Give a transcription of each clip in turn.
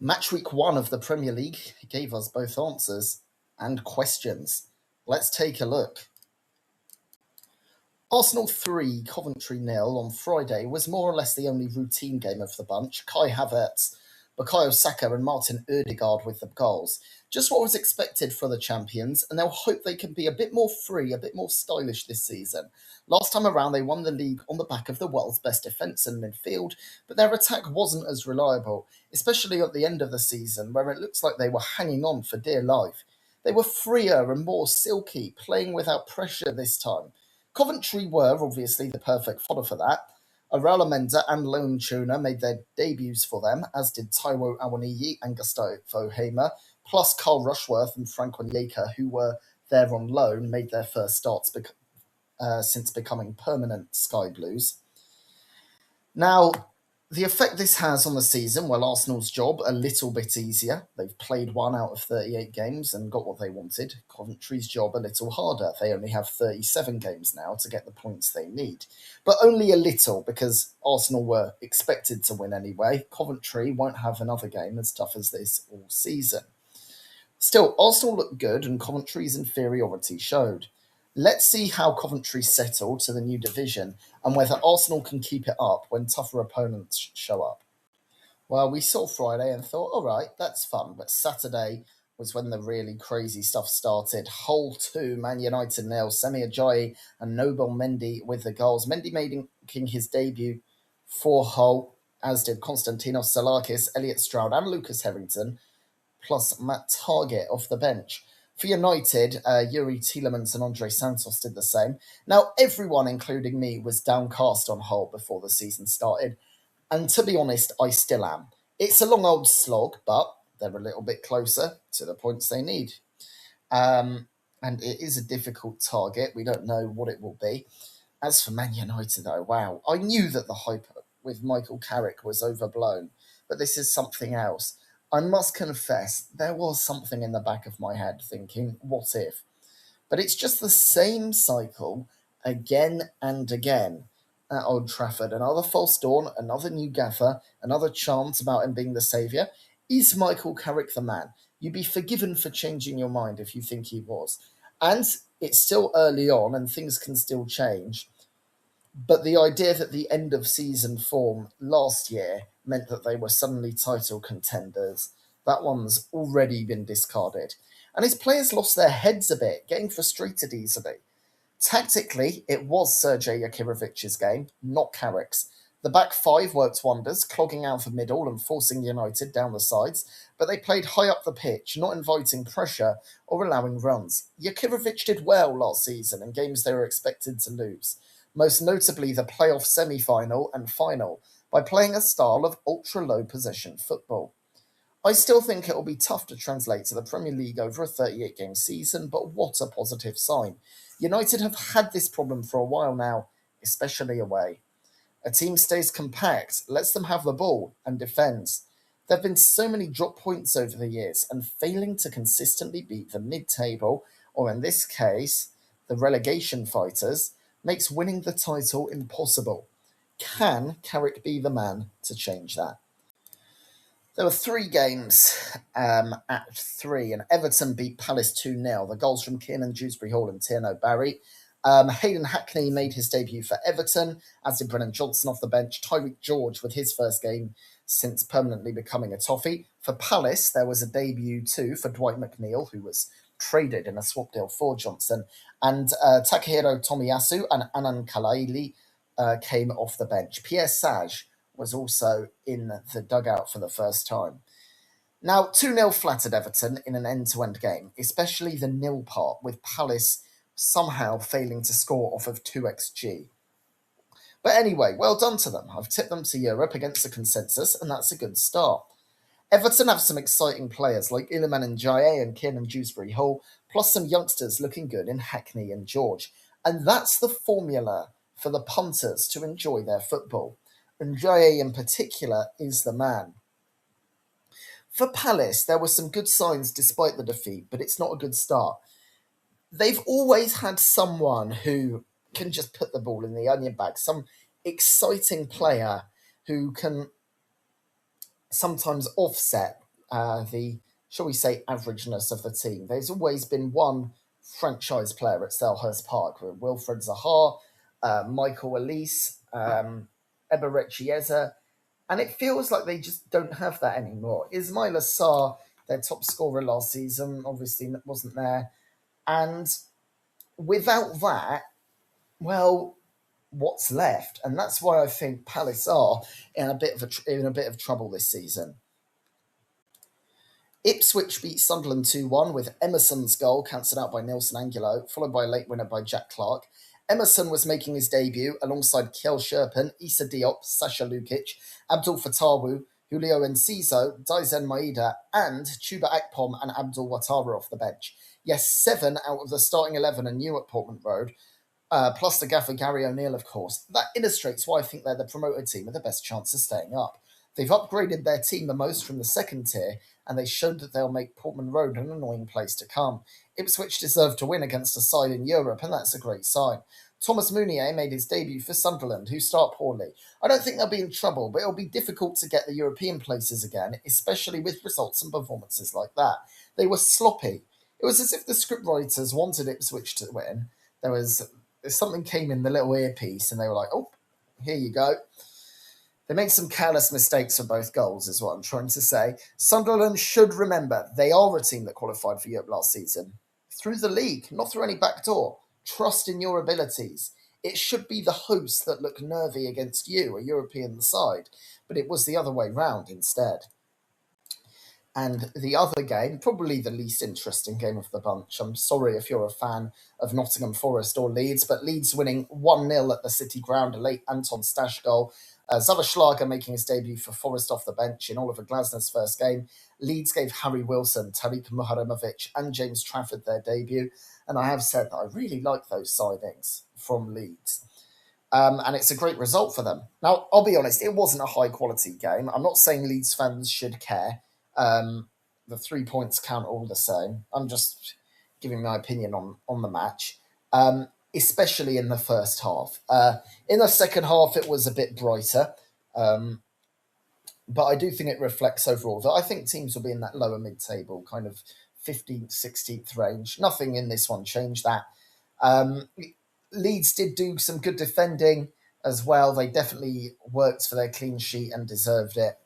Match week 1 of the Premier League gave us both answers and questions. Let's take a look. Arsenal 3, Coventry 0 on Friday was more or less the only routine game of the bunch. Kai Havertz, Bukayo Saka and Martin Ødegaard with the goals. Just what was expected for the champions, and they'll hope they can be a bit more free, a bit more stylish this season. Last time around, they won the league on the back of the world's best defence and midfield, but their attack wasn't as reliable, especially at the end of the season, where it looks like they were hanging on for dear life. They were freer and more silky, playing without pressure this time. Coventry were obviously the perfect fodder for that. Aurela Menda and Lone Tuna made their debuts for them, as did Taiwo Awoniyi and Gustavo Hamer, plus Carl Rushworth and Frank Onyeka, who were there on loan, made their first starts since becoming permanent Sky Blues. Now, the effect this has on the season, well, Arsenal's job a little bit easier. They've played 1 out of 38 games and got what they wanted. Coventry's job a little harder. They only have 37 games now to get the points they need. But only a little, because Arsenal were expected to win anyway. Coventry won't have another game as tough as this all season. Still, Arsenal looked good and Coventry's inferiority showed. Let's see how Coventry settle to the new division and whether Arsenal can keep it up when tougher opponents show up. Well, we saw Friday and thought, all right, that's fun. But Saturday was when the really crazy stuff started. Hull 2, Man United 0, Semi Ajayi and Nobel Mendy with the goals. Mendy making his debut for Hull, as did Konstantinos Salakis, Elliot Stroud and Lucas Harrington, plus Matt Targett off the bench. For United, Yuri Tielemans and Andre Santos did the same. Now, everyone, including me, was downcast on Hull before the season started. And to be honest, I still am. It's a long old slog, but they're a little bit closer to the points they need. And it is a difficult target. We don't know what it will be. As for Man United, though, wow. I knew that the hype with Michael Carrick was overblown, but this is something else. I must confess, there was something in the back of my head thinking, what if? But it's just the same cycle again and again at Old Trafford. Another false dawn, another new gaffer, another chant about him being the saviour. Is Michael Carrick the man? You'd be forgiven for changing your mind if you think he was. And it's still early on and things can still change. But the idea that the end of season form last year meant that they were suddenly title contenders, that one's already been discarded. And his players lost their heads a bit, getting frustrated easily. Tactically, it was Sergej Jakirovic's game, not Carrick's. The back 5 worked wonders, clogging out the middle and forcing United down the sides, but they played high up the pitch, not inviting pressure or allowing runs. Jakirovic did well last season in games they were expected to lose, most notably the playoff semi-final and final, by playing a style of ultra-low possession football. I still think it will be tough to translate to the Premier League over a 38-game season, but what a positive sign. United have had this problem for a while now, especially away. A team stays compact, lets them have the ball, and defends. There have been so many drop points over the years, and failing to consistently beat the mid-table, or in this case, the relegation fighters, makes winning the title impossible. Can Carrick be the man to change that? There were 3 games at 3, and Everton beat Palace 2-0. The goals from Kiernan Dewsbury-Hall and Tierno Barry. Hayden Hackney made his debut for Everton, as did Brennan Johnson off the bench. Tyreek George with his first game since permanently becoming a Toffee. For Palace, there was a debut too for Dwight McNeil, who was traded in a swap deal for Johnson. And Takahiro Tomiyasu and Anand Kalaili came off the bench. Pierre Sage was also in the dugout for the first time. Now, 2-0 flattered Everton in an end-to-end game, especially the nil part, with Palace somehow failing to score off of 2xG. But anyway, well done to them. I've tipped them to Europe against the consensus, and that's a good start. Everton have some exciting players like Iliman Ndiaye and Kiernan Dewsbury-Hall, plus some youngsters looking good in Hackney and George. And that's the formula for the punters to enjoy their football. Ndiaye in particular is the man. For Palace, there were some good signs despite the defeat, but it's not a good start. They've always had someone who can just put the ball in the onion bag, some exciting player who can sometimes offset the, shall we say, averageness of the team. There's always been one franchise player at Selhurst Park, with Wilfred Zaha, Michael Elise, Eberechi Eze, and it feels like they just don't have that anymore. Ismail Assar, their top scorer last season, obviously wasn't there. And without that, well, what's left? And that's why I think Palace are in a bit of trouble this season. Ipswich beat Sunderland 2-1 with Emerson's goal cancelled out by Nelson Angulo, followed by a late winner by Jack Clark. Emerson was making his debut alongside Kjell Sherpen, Issa Diop, Sasha Lukic, Abdul Fatawu, Julio Enciso, Daizen Maeda, and Chuba Akpom and Abdul Watara off the bench. Yes, 7 out of the starting 11 are new at Portman Road, plus the gaffer Gary O'Neill, of course. That illustrates why I think they're the promoted team with the best chance of staying up. They've upgraded their team the most from the second tier, and they showed that they'll make Portman Road an annoying place to come. Ipswich deserved to win against a side in Europe, and that's a great sign. Thomas Mounier made his debut for Sunderland, who start poorly. I don't think they'll be in trouble, but it'll be difficult to get the European places again, especially with results and performances like that. They were sloppy. It was as if the scriptwriters wanted Ipswich to win. Something came in the little earpiece, and they were like, oh, here you go. They made some careless mistakes for both goals, is what I'm trying to say. Sunderland should remember they are a team that qualified for Europe last season. Through the league, not through any back door. Trust in your abilities. It should be the hosts that look nervy against you, a European side, but it was the other way round instead. And the other game, probably the least interesting game of the bunch. I'm sorry if you're a fan of Nottingham Forest or Leeds, but Leeds winning 1-0 at the City Ground, a late Anton Stash goal. Zavaschlager making his debut for Forest off the bench in Oliver Glasner's first game. Leeds gave Harry Wilson, Tariq Muharemovic and James Trafford their debut. And I have said that I really like those signings from Leeds. And it's a great result for them. Now, I'll be honest, it wasn't a high-quality game. I'm not saying Leeds fans should care. The 3 points count all the same. I'm just giving my opinion on the match, especially in the first half. In the second half, it was a bit brighter, but I do think it reflects overall that I think teams will be in that lower mid-table, kind of 15th, 16th range. Nothing in this one changed that. Leeds did do some good defending as well. They definitely worked for their clean sheet and deserved it.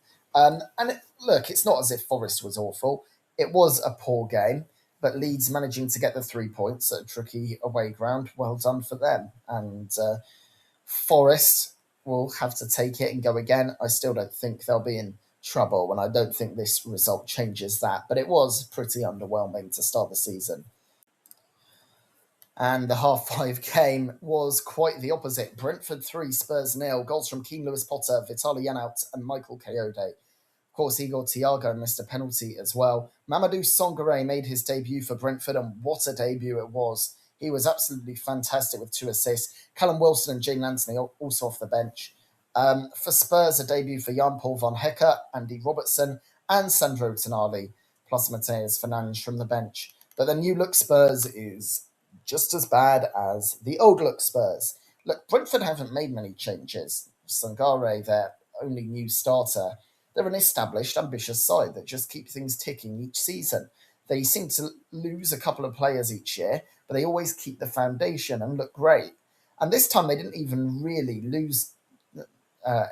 Look, it's not as if Forest was awful. It was a poor game, but Leeds managing to get the 3 points at a tricky away ground, well done for them. And Forest will have to take it and go again. I still don't think they'll be in trouble, and I don't think this result changes that. But it was pretty underwhelming to start the season. And the half-5 game was quite the opposite. Brentford 3, Spurs 0. Goals from Keane Lewis-Potter, Vitaly Janelt and Michael Kayode. Of course, Igor Thiago missed a penalty as well. Mamadou Sangaré made his debut for Brentford, and what a debut it was. He was absolutely fantastic with 2 assists. Callum Wilson and Jane Anthony also off the bench. For Spurs, a debut for Jan-Paul van Hecker, Andy Robertson, and Sandro Tonali, plus Mateus Fernandes from the bench. But the new-look Spurs is just as bad as the old-look Spurs. Look, Brentford haven't made many changes. Sangaré, their only new starter, they're an established, ambitious side that just keep things ticking each season. They seem to lose a couple of players each year, but they always keep the foundation and look great. And this time they didn't even really lose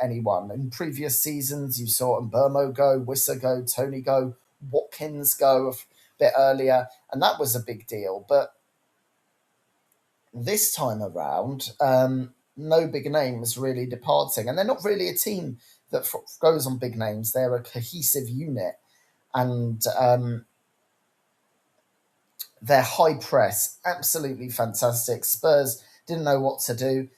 anyone. In previous seasons, you saw Mbermo go, Wissa go, Tony go, Watkins go a bit earlier, and that was a big deal. But this time around, no big names really departing, and they're not really a team that goes on big names. They're a cohesive unit, and their high press, absolutely fantastic. Spurs didn't know what to do.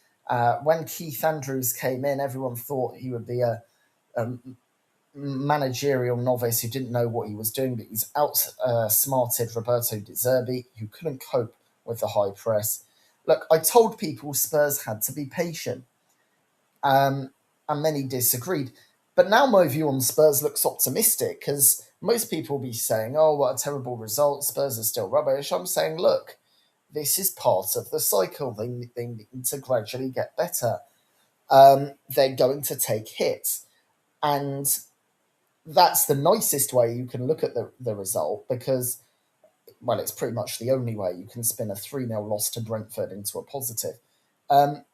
When Keith Andrews came in, everyone thought he would be a managerial novice who didn't know what he was doing, but he's outsmarted Roberto De Zerbi, who couldn't cope with the high press. Look, I told people Spurs had to be patient, and many disagreed. But now my view on Spurs looks optimistic, because most people will be saying, oh, what a terrible result, Spurs are still rubbish. I'm saying, look, this is part of the cycle. They need to gradually get better. They're going to take hits. And that's the nicest way you can look at the result because, well, it's pretty much the only way you can spin a 3-0 loss to Brentford into a positive. Um,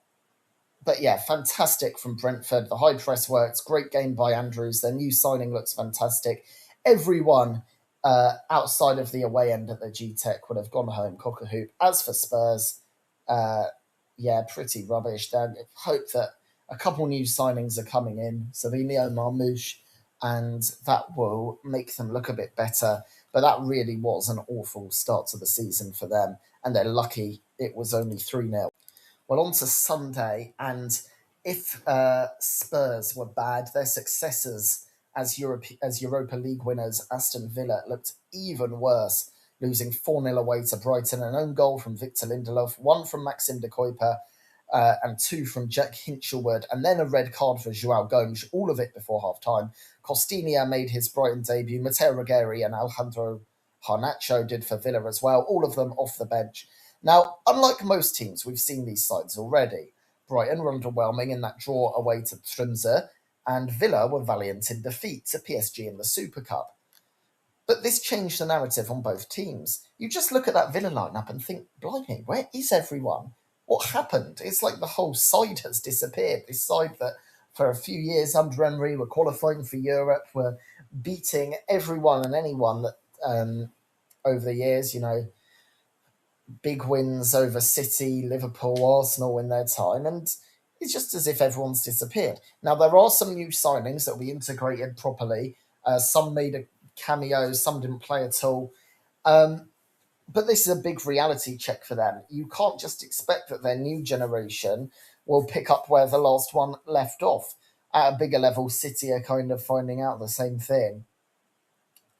but yeah, fantastic from Brentford. The high press works. Great game by Andrews. Their new signing looks fantastic. Everyone outside of the away end at the G Tech would have gone home cock a hoop. As for Spurs, uh, yeah, pretty rubbish. Then hope that a couple new signings are coming in, Savino Marmouche, and that will make them look a bit better. But that really was an awful start to the season for them, and they're lucky it was only 3-0. Well, on to Sunday, and if Spurs were bad, their successors as Europa League winners, Aston Villa, looked even worse, losing 4-0 away to Brighton, an own goal from Victor Lindelof, one from Maxim de Kuiper, and two from Jack Hinchelwood, and then a red card for Joao Gomes, all of it before half-time. Costinha made his Brighton debut, Matteo Ruggeri and Alejandro Garnacho did for Villa as well, all of them off the bench. Now, unlike most teams, we've seen these sides already. Brighton were underwhelming in that draw away to Tromsø, and Villa were valiant in defeat to PSG in the Super Cup. But this changed the narrative on both teams. You just look at that Villa lineup and think, blimey, where is everyone? What happened? It's like the whole side has disappeared. This side that for a few years under Emery were qualifying for Europe, were beating everyone and anyone that over the years, big wins over City, Liverpool, Arsenal in their time, and it's just as if everyone's disappeared. Now, there are some new signings that will be integrated properly. Some made a cameo, some didn't play at all. But this is a big reality check for them. You can't just expect that their new generation will pick up where the last one left off. At a bigger level, City are kind of finding out the same thing.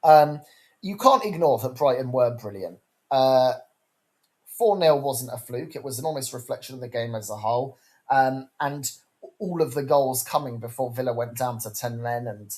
You can't ignore that Brighton were brilliant. 4-0 wasn't a fluke. It was an honest reflection of the game as a whole. And all of the goals coming before Villa went down to 10 men. And,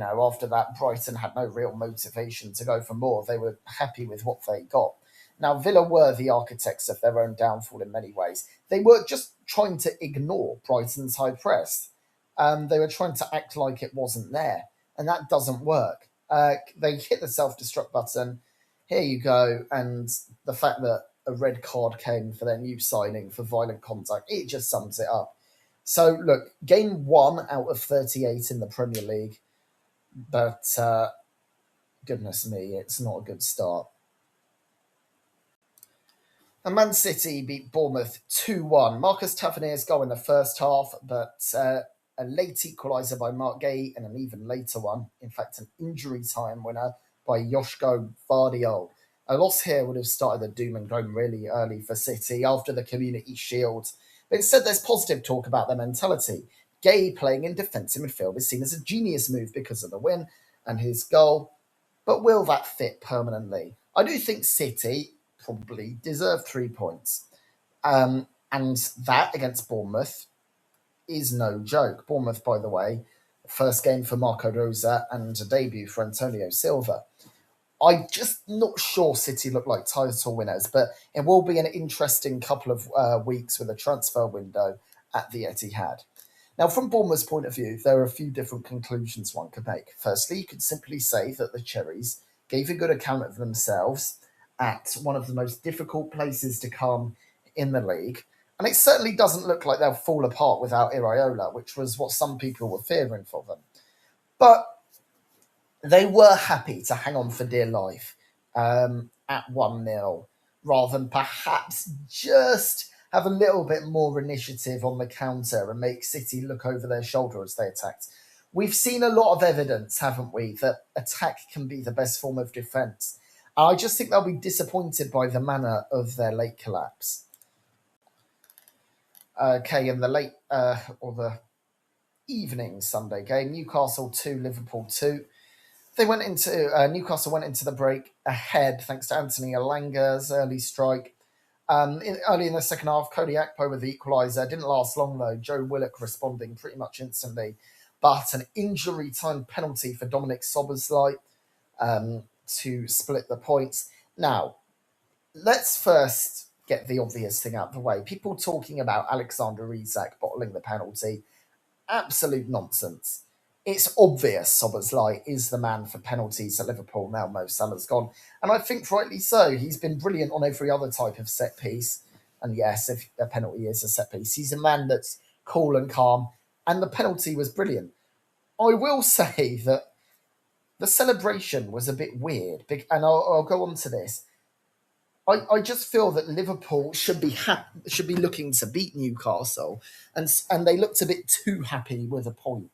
after that, Brighton had no real motivation to go for more. They were happy with what they got. Now, Villa were the architects of their own downfall in many ways. They were just trying to ignore Brighton's high press. They were trying to act like it wasn't there. And that doesn't work. They hit the self-destruct button. Here you go. And the fact that a red card came for their new signing for violent contact, it just sums it up. So, look, game 1 out of 38 in the Premier League, but goodness me, it's not a good start. And Man City beat Bournemouth 2-1. Marcus Tavernier's goal in the first half, but a late equaliser by Mark Gay and an even later one, in fact, an injury time winner by Joshko Vardiol. A loss here would have started the doom and gloom really early for City after the Community Shield. But instead, there's positive talk about their mentality. Gay playing in defensive midfield is seen as a genius move because of the win and his goal. But will that fit permanently? I do think City probably deserve 3 points. And that against Bournemouth is no joke. Bournemouth, by the way, first game for Marco Rosa and a debut for Antonio Silva. I'm just not sure City look like title winners, but it will be an interesting couple of weeks with a transfer window at the Etihad. Now, from Bournemouth's point of view, there are a few different conclusions one could make. Firstly, you could simply say that the Cherries gave a good account of themselves at one of the most difficult places to come in the league, and it certainly doesn't look like they'll fall apart without Iraola, which was what some people were fearing for them. But they were happy to hang on for dear life at 1-0, rather than perhaps just have a little bit more initiative on the counter and make City look over their shoulder as they attacked. We've seen a lot of evidence, haven't we, that attack can be the best form of defence. I just think they'll be disappointed by the manner of their late collapse. Okay, in the late or the evening Sunday game, Newcastle 2, Liverpool 2. They went into Newcastle went into the break ahead thanks to Anthony Elanga's early strike. Early in the second half, Cody Akpo with the equaliser. Didn't last long though. Joe Willock responding pretty much instantly. But an injury time penalty for Dominic Szoboszlai to split the points. Now, let's first get the obvious thing out of the way. People talking about Alexander Isak bottling the penalty. Absolute nonsense. it's obvious Szoboszlai is the man for penalties at Liverpool now Mo Salah's gone. And I think rightly so. He's been brilliant on every other type of set piece. And yes, if a penalty is a set piece, he's a man that's cool and calm. And the penalty was brilliant. I will say that the celebration was a bit weird. And I'll go on to this. I just feel that Liverpool should be looking to beat Newcastle, and they looked a bit too happy with a point.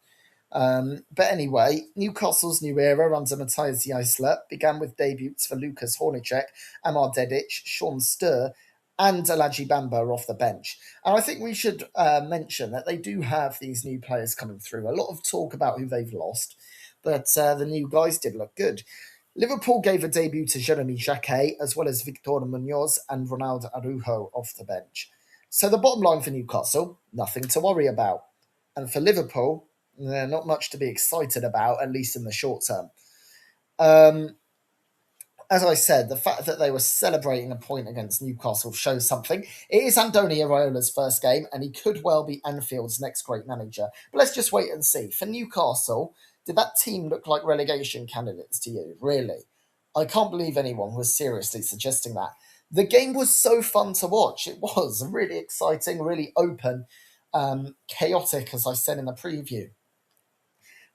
But anyway, Newcastle's new era under Matthias Jaisler began with debuts for Lucas Hornicek, Amar Dedic, Sean Sturr, and Alaji Bamba off the bench. And I think we should mention that they do have these new players coming through. A lot of talk about who they've lost, but the new guys did look good. Liverpool gave a debut to Jeremy Jacquet, as well as Victor Munoz and Ronaldo Araujo off the bench. So the bottom line for Newcastle, nothing to worry about. And for Liverpool, not much to be excited about, at least in the short term. As I said, the fact that they were celebrating a point against Newcastle shows something. It is Andoni Iraola's first game, and he could well be Anfield's next great manager. But let's just wait and see. For Newcastle, did that team look like relegation candidates to you? Really? I can't believe anyone was seriously suggesting that. The game was so fun to watch. It was really exciting, really open, chaotic, as I said in the preview.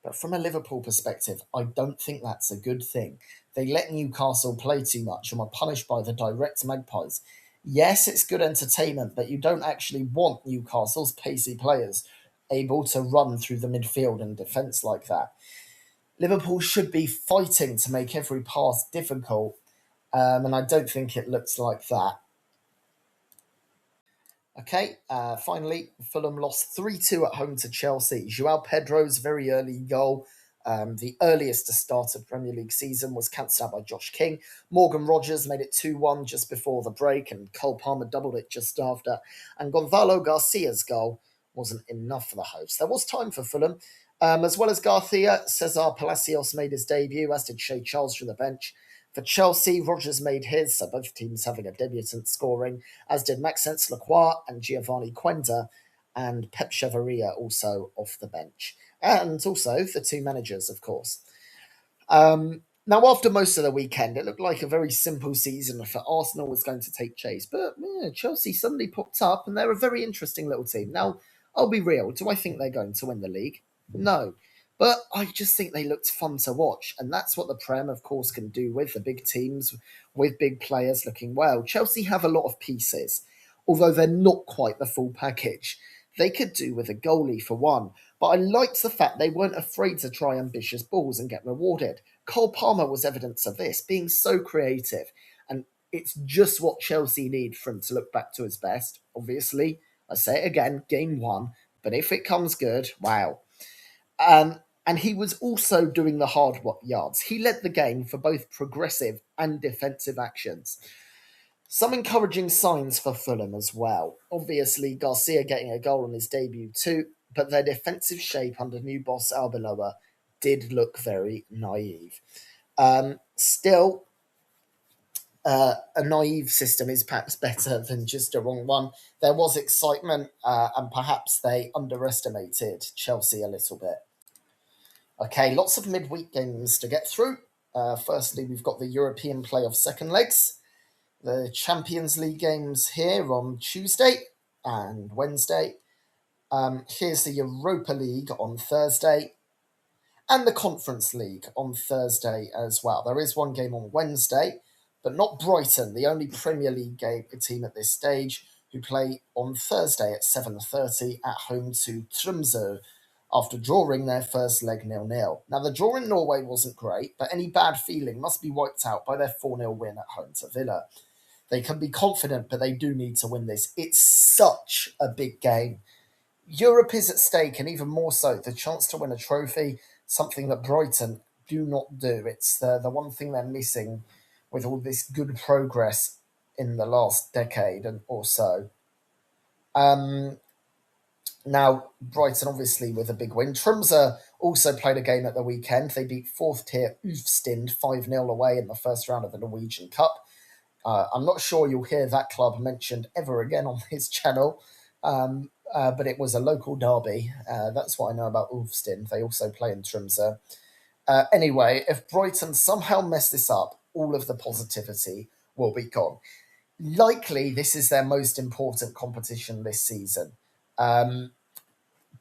But from a Liverpool perspective, I don't think that's a good thing. They let Newcastle play too much and were punished by the direct Magpies. Yes, it's good entertainment, but you don't actually want Newcastle's pacey players able to run through the midfield and defence like that. Liverpool should be fighting to make every pass difficult, and I don't think it looks like that. Okay, finally, Fulham lost 3-2 at home to Chelsea. Joao Pedro's very early goal, the earliest to start a Premier League season, was cancelled out by Josh King. Morgan Rogers made it 2-1 just before the break, and Cole Palmer doubled it just after. And Gonzalo Garcia's goal wasn't enough for the hosts. There was time for Fulham. As well as Garcia, Cesar Palacios made his debut, as did Shea Charles from the bench. For Chelsea, Rogers made his, so both teams having a debutant scoring, as did Maxence Lacroix and Giovanni Quenda, and Pep Chavaria also off the bench. And also the two managers, of course. Now, after most of the weekend, it looked like a very simple season for Arsenal was going to take chase. But Chelsea suddenly popped up, and they're a very interesting little team. Now, I'll be real. Do I think they're going to win the league? No. But I just think they looked fun to watch. And that's what the Prem, of course, can do with the big teams, with big players looking well. Chelsea have a lot of pieces, although they're not quite the full package. They could do with a goalie for one. But I liked the fact they weren't afraid to try ambitious balls and get rewarded. Cole Palmer was evidence of this, being so creative. And it's just what Chelsea need for him to look back to his best. Obviously, I say it again, game one. But if it comes good, wow. And he was also doing the hard yards. He led the game for both progressive and defensive actions. Some encouraging signs for Fulham as well. Obviously, Garcia getting a goal on his debut too, but their defensive shape under new boss Arbeloa did look very naive. Still, a naive system is perhaps better than just a wrong one. There was excitement, and perhaps they underestimated Chelsea a little bit. Okay, lots of midweek games to get through. Firstly, we've got the European playoff second legs, the Champions League games here on Tuesday and Wednesday. Here's the Europa League on Thursday, and the Conference League on Thursday as well. There is one game on Wednesday, but not Brighton, the only Premier League team at this stage, who play on Thursday at 7:30 at home to Tromsø, after drawing their first leg 0-0. Now, the draw in Norway wasn't great, but any bad feeling must be wiped out by their 4-0 win at home to Villa. They can be confident, but they do need to win this. It's such a big game. Europe is at stake, and even more so, the chance to win a trophy, something that Brighton do not do. It's the one thing they're missing with all this good progress in the last decade or so. Now, Brighton obviously with a big win. Tromsø also played a game at the weekend. They beat fourth tier Ufstind 5-0 away in the first round of the Norwegian Cup. I'm not sure you'll hear that club mentioned ever again on this channel. but it was a local derby. That's what I know about Ulfstin. They also play in Tromsø. Anyway, if Brighton somehow mess this up, all of the positivity will be gone. Likely, this is their most important competition this season,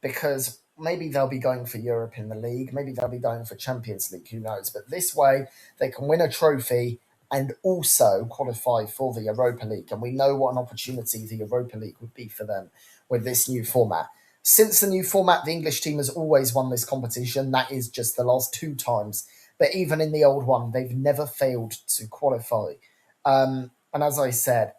because maybe they'll be going for Europe in the league, maybe they'll be going for Champions League, who knows? But this way, they can win a trophy and also qualify for the Europa League. And we know what an opportunity the Europa League would be for them with this new format. Since the new format, the English team has always won this competition. That is just the last 2 times. But even in the old one, they've never failed to qualify. And as I said,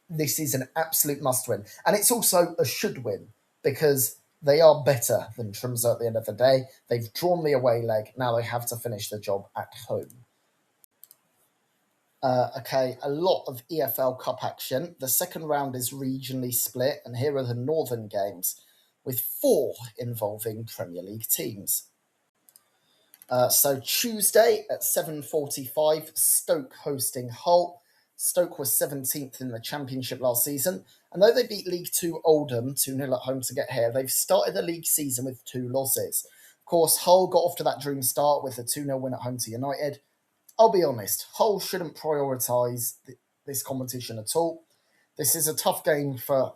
this is an absolute must-win. And it's also a should-win because they are better than Tromsø at the end of the day. They've drawn the away leg. Now they have to finish the job at home. Okay, a lot of EFL Cup action. The second round is regionally split, and here are the northern games, with 4 involving Premier League teams. So Tuesday at 7:45, Stoke hosting Hull. Stoke was 17th in the Championship last season, and though they beat League 2 Oldham 2-0 at home to get here, they've started the league season with 2 losses. Of course, Hull got off to that dream start with a 2-0 win at home to United. I'll be honest, Hull shouldn't prioritise this competition at all. This is a tough game for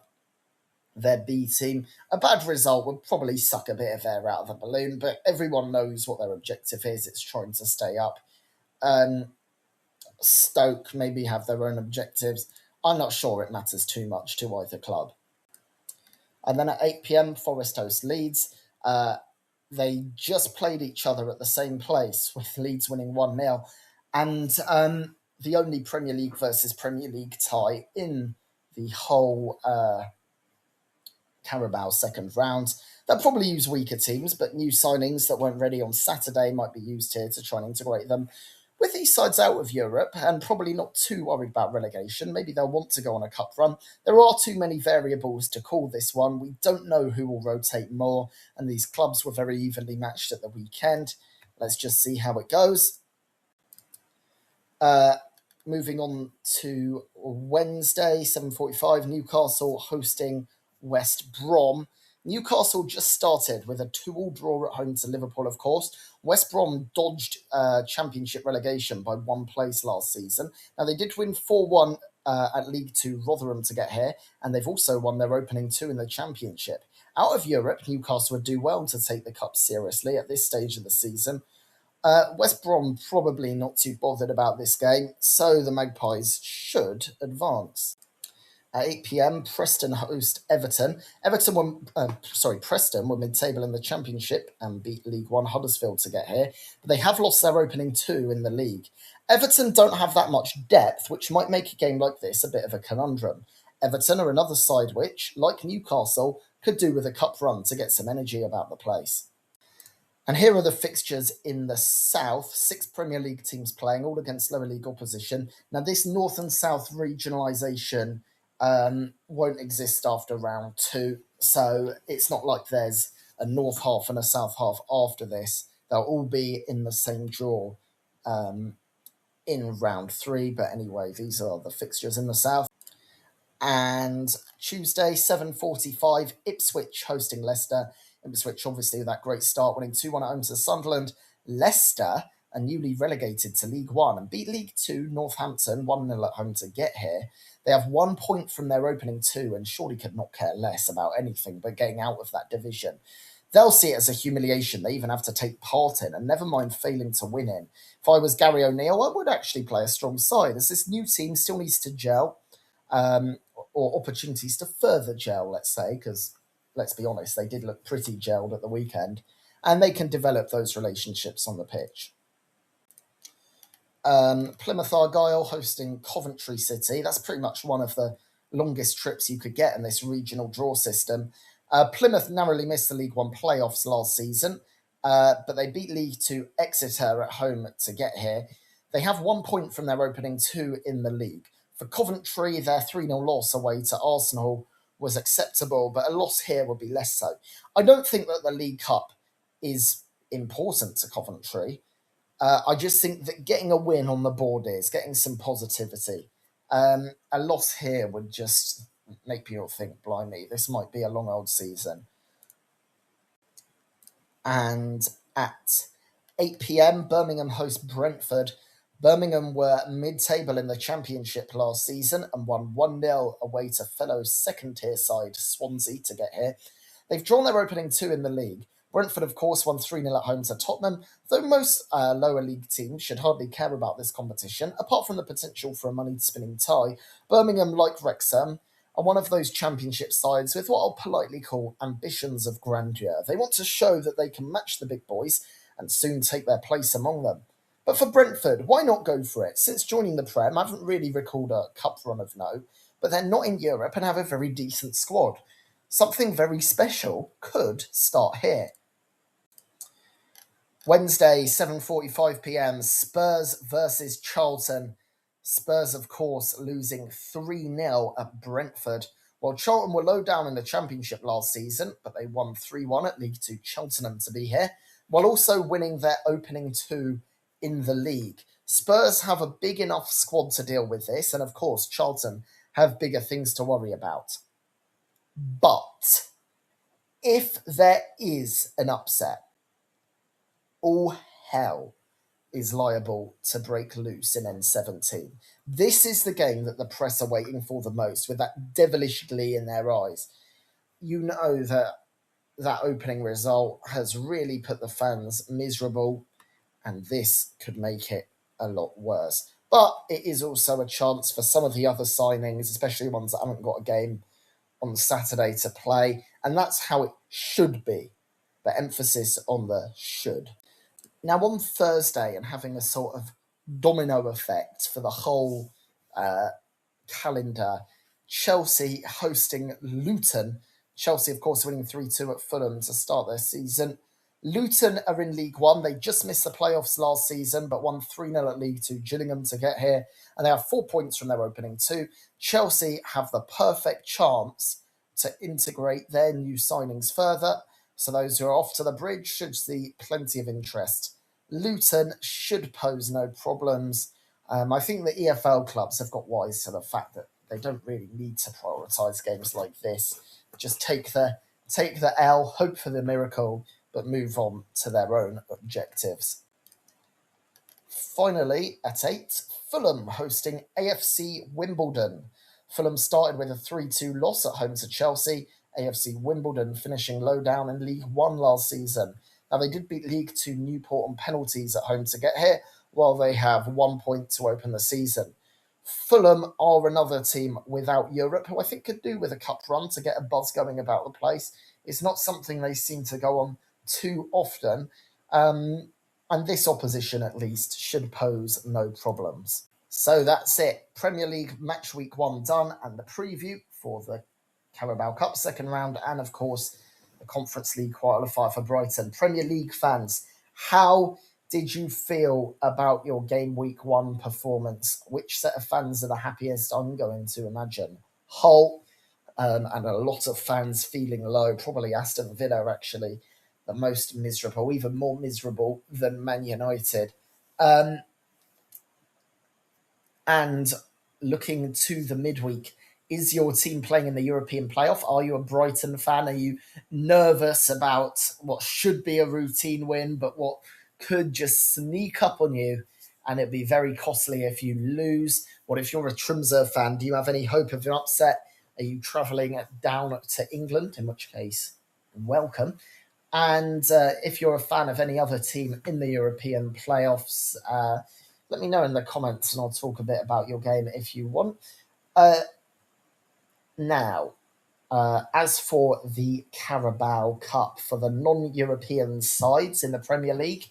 their B team. A bad result would probably suck a bit of air out of the balloon, but everyone knows what their objective is. It's trying to stay up. Stoke maybe have their own objectives. I'm not sure it matters too much to either club. And then at 8 p.m, Forest host Leeds. They just played each other at the same place, with Leeds winning 1-0. And the only Premier League versus Premier League tie in the whole Carabao second round. They'll probably use weaker teams, but new signings that weren't ready on Saturday might be used here to try and integrate them. With these sides out of Europe and probably not too worried about relegation, maybe they'll want to go on a cup run. There are too many variables to call this one. We don't know who will rotate more, and these clubs were very evenly matched at the weekend. Let's just see how it goes. Moving on to Wednesday, 7:45, Newcastle hosting West Brom. Newcastle just started with a 2-2 draw at home to Liverpool, of course. West Brom dodged Championship relegation by 1 place last season. Now, they did win 4-1 at League 2 Rotherham to get here, and they've also won their opening 2 in the Championship. Out of Europe, Newcastle would do well to take the cup seriously at this stage of the season. West Brom probably not too bothered about this game, so the Magpies should advance. At 8 p.m, Preston host Everton. Preston were mid-table in the Championship and beat League 1 Huddersfield to get here, but they have lost their opening 2 in the league. Everton don't have that much depth, which might make a game like this a bit of a conundrum. Everton are another side which, like Newcastle, could do with a cup run to get some energy about the place. And here are the fixtures in the south. 6 Premier League teams playing, all against lower league opposition. Now, this north and south regionalisation won't exist after round 2, so it's not like there's a north half and a south half after this. They'll all be in the same draw in round 3, but anyway, these are the fixtures in the south. And Tuesday, 7:45, Ipswich hosting Leicester. Ipswich, obviously, with that great start, winning 2-1 at home to Sunderland. Leicester are newly relegated to League 1 and beat League 2 Northampton 1-0 at home to get here. They have 1 point from their opening 2 and surely could not care less about anything but getting out of that division. They'll see it as a humiliation they even have to take part in, and never mind failing to win in. If I was Gary O'Neill, I would actually play a strong side, as this new team still needs to gel, or opportunities to further gel, let's say, because let's be honest, they did look pretty gelled at the weekend, and they can develop those relationships on the pitch. Plymouth Argyle hosting Coventry City. That's pretty much one of the longest trips you could get in this regional draw system. Plymouth narrowly missed the League 1 playoffs last season, but they beat League 2 Exeter at home to get here. They have 1 point from their opening 2 in the league. For Coventry, their 3-0 loss away to Arsenal was acceptable, but a loss here would be less so. I don't think that the League Cup is important to Coventry. I just think that getting a win on the board is, getting some positivity. A loss here would just make people think, blimey, this might be a long old season. And at 8 p.m, Birmingham host Brentford. Birmingham were mid-table in the Championship last season and won 1-0 away to fellow second-tier side Swansea to get here. They've drawn their opening 2 in the league. Brentford, of course, won 3-0 at home to Tottenham, though most lower league teams should hardly care about this competition. Apart from the potential for a money-spinning tie, Birmingham, like Wrexham, are one of those Championship sides with what I'll politely call ambitions of grandeur. They want to show that they can match the big boys and soon take their place among them. But for Brentford, why not go for it? Since joining the Prem, I haven't really recalled a cup run of note, but they're not in Europe and have a very decent squad. Something very special could start here. Wednesday, 7:45 p.m, Spurs versus Charlton. Spurs, of course, losing 3-0 at Brentford. Well, Charlton were low down in the Championship last season, but they won 3-1 at League Two Cheltenham to be here, while also winning their opening 2 in the league. Spurs have a big enough squad to deal with this, and of course, Charlton have bigger things to worry about. But if there is an upset, all hell is liable to break loose in N17. This is the game that the press are waiting for the most, with that devilish glee in their eyes. You know that opening result has really put the fans miserable, and this could make it a lot worse. But it is also a chance for some of the other signings, especially ones that haven't got a game on Saturday to play, and that's how it should be. The emphasis on the should. Now, on Thursday, and having a sort of domino effect for the whole calendar, Chelsea hosting Luton. Chelsea, of course, winning 3-2 at Fulham to start their season. Luton are in League One. They just missed the playoffs last season, but won 3-0 at League Two Gillingham to get here, and they have 4 points from their opening 2. Chelsea have the perfect chance to integrate their new signings further, so those who are off to the bridge should see plenty of interest. Luton should pose no problems. I think the EFL clubs have got wise to the fact that they don't really need to prioritise games like this. Just take the L, hope for the miracle, but move on to their own objectives. Finally, at 8, Fulham hosting AFC Wimbledon. Fulham started with a 3-2 loss at home to Chelsea, AFC Wimbledon finishing low down in League One last season. Now, they did beat League Two Newport on penalties at home to get here, while they have 1 point to open the season. Fulham are another team without Europe, who I think could do with a cup run to get a buzz going about the place. It's not something they seem to go on too often, and this opposition at least should pose no problems. So that's it. Premier League match week 1 done, and the preview for the Carabao Cup second round, and of course the Conference League qualifier for Brighton. Premier League fans, how did you feel about your game week 1 performance? Which set of fans are the happiest? I'm going to imagine Hull, and a lot of fans feeling low. Probably Aston Villa, actually, the most miserable, even more miserable than Man United. And looking to the midweek, is your team playing in the European playoff? Are you a Brighton fan? Are you nervous about what should be a routine win, but what could just sneak up on you, and it'd be very costly if you lose? What if you're a Tromsø fan? Do you have any hope of an upset? Are you travelling down to England? In which case, welcome. And if you're a fan of any other team in the European playoffs, let me know in the comments, and I'll talk a bit about your game if you want. Now, as for the Carabao Cup, for the non-European sides in the Premier League,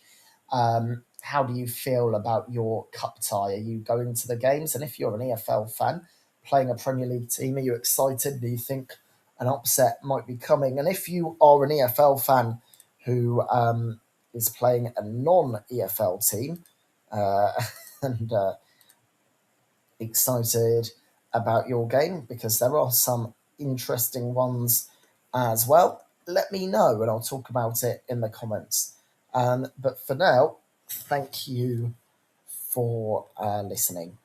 how do you feel about your cup tie? Are you going to the games? And if you're an EFL fan playing a Premier League team, are you excited? Do you think an upset might be coming? And if you are an EFL fan who is playing a non-EFL team and excited about your game, because there are some interesting ones as well, let me know and I'll talk about it in the comments. But for now, thank you for listening.